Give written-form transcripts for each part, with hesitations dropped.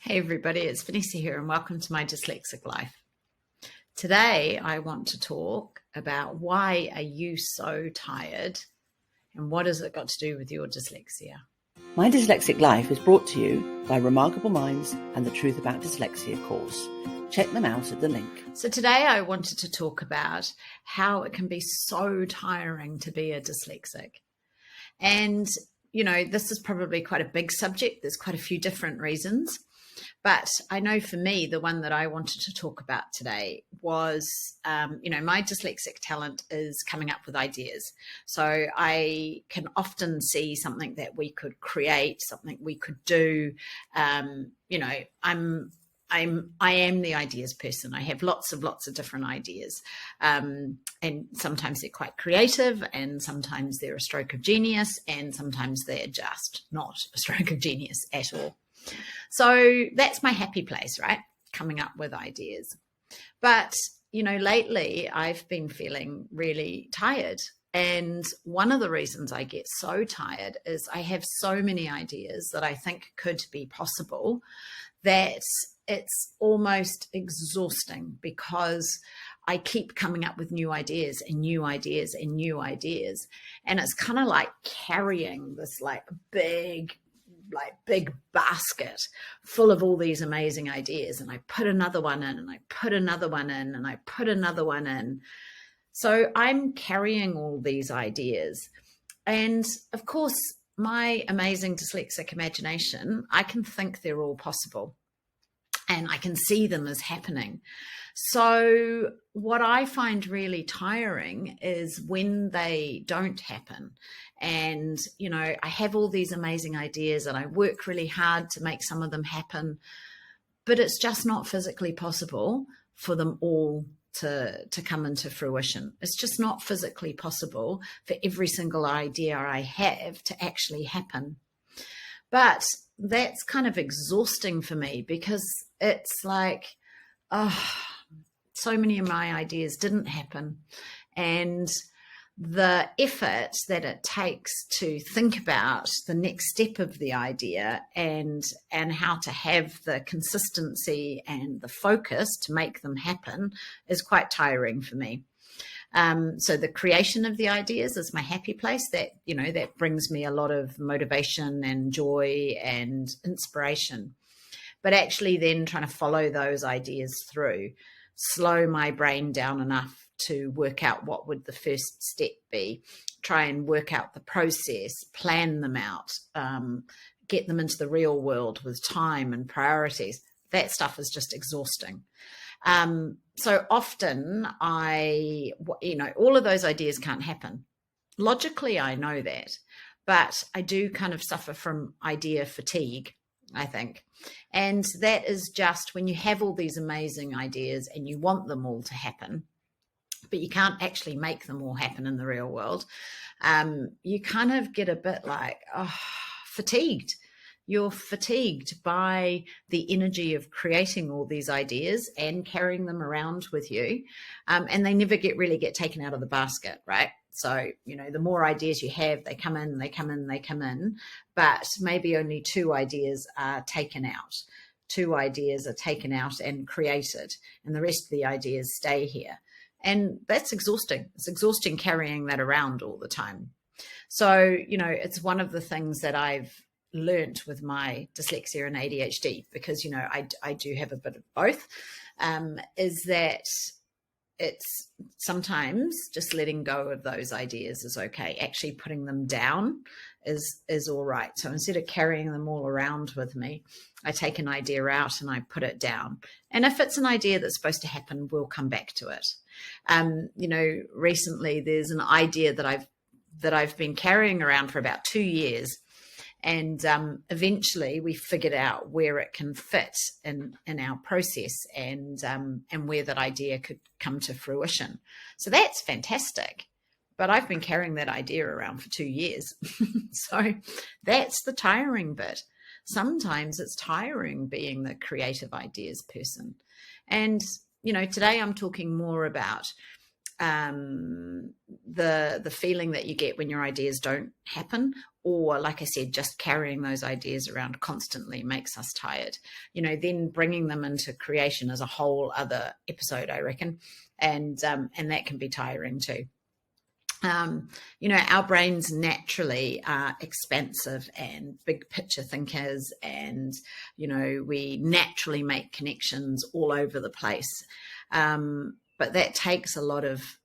Hey everybody, it's Vanessa here and welcome to my dyslexic life. Today I want to talk about why are you so tired and what has it got to do with your dyslexia? My Dyslexic Life is brought to you by Remarkable Minds and the Truth About Dyslexia course. Check them out at the link. So today I wanted to talk about how it can be so tiring to be a dyslexic. And, this is probably quite a big subject. There's quite a few different reasons. But I know for me, the one that I wanted to talk about today was, my dyslexic talent is coming up with ideas. So I can often see something that we could create, something we could do. I am the ideas person. I have lots of different ideas. And sometimes they're quite creative and sometimes they're a stroke of genius and sometimes they're just not a stroke of genius at all. So that's my happy place, right? Coming up with ideas. But, lately I've been feeling really tired. And one of the reasons I get so tired is I have so many ideas that I think could be possible that it's almost exhausting because I keep coming up with new ideas and new ideas and new ideas. And it's kind of like carrying this big basket full of all these amazing ideas, and I put another one in and I put another one in and I put another one in. So I'm carrying all these ideas, and of course my amazing dyslexic imagination, I can think they're all possible and I can see them as happening. So what I find really tiring is when they don't happen. And, I have all these amazing ideas and I work really hard to make some of them happen, but it's just not physically possible for them all to come into fruition. It's just not physically possible for every single idea I have to actually happen. But that's kind of exhausting for me because it's like, so many of my ideas didn't happen. And the effort that it takes to think about the next step of the idea and how to have the consistency and the focus to make them happen is quite tiring for me. So the creation of the ideas is my happy place. That brings me a lot of motivation and joy and inspiration. But actually then trying to follow those ideas through, slow my brain down enough to work out what would the first step be, try and work out the process, plan them out, get them into the real world with time and priorities. That stuff is just exhausting. So often all of those ideas can't happen. Logically, I know that, but I do kind of suffer from idea fatigue, I think. And that is just when you have all these amazing ideas and you want them all to happen, but you can't actually make them all happen in the real world. You kind of get a bit fatigued. You're fatigued by the energy of creating all these ideas and carrying them around with you. And they never really get taken out of the basket, right? So, the more ideas you have, they come in, they come in, they come in, but maybe only 2 ideas are taken out. 2 ideas are taken out and created, and the rest of the ideas stay here. And that's exhausting. It's exhausting carrying that around all the time. So, it's one of the things that I've learnt with my dyslexia and ADHD, because, I do have a bit of both, is that it's sometimes just letting go of those ideas is okay. Actually putting them down is all right. So instead of carrying them all around with me, I take an idea out and I put it down. And if it's an idea that's supposed to happen, we'll come back to it. Recently there's an idea that I've been carrying around for about 2 years. And eventually we figured out where it can fit in our process and where that idea could come to fruition. So that's fantastic. But I've been carrying that idea around for 2 years. So that's the tiring bit. Sometimes it's tiring being the creative ideas person. And, today I'm talking more about the feeling that you get when your ideas don't happen, or like I said, just carrying those ideas around constantly makes us tired. Then bringing them into creation is a whole other episode, I reckon, and that can be tiring too. Our brains naturally are expansive and big picture thinkers, and we naturally make connections all over the place, but that takes a lot of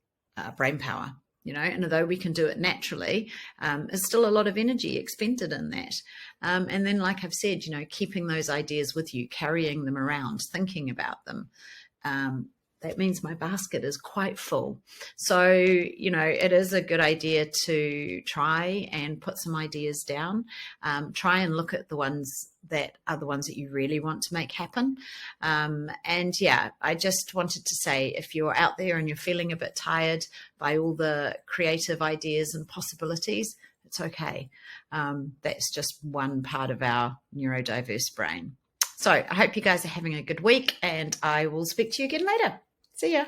brain power, and although we can do it naturally, there's still a lot of energy expended in that. And then, like I've said, keeping those ideas with you, carrying them around, thinking about them, that means my basket is quite full. So, it is a good idea to try and put some ideas down. Try and look at the ones that are the ones that you really want to make happen. And yeah, I just wanted to say, if you're out there and you're feeling a bit tired by all the creative ideas and possibilities, it's okay. That's just one part of our neurodiverse brain. So I hope you guys are having a good week, and I will speak to you again later. See ya.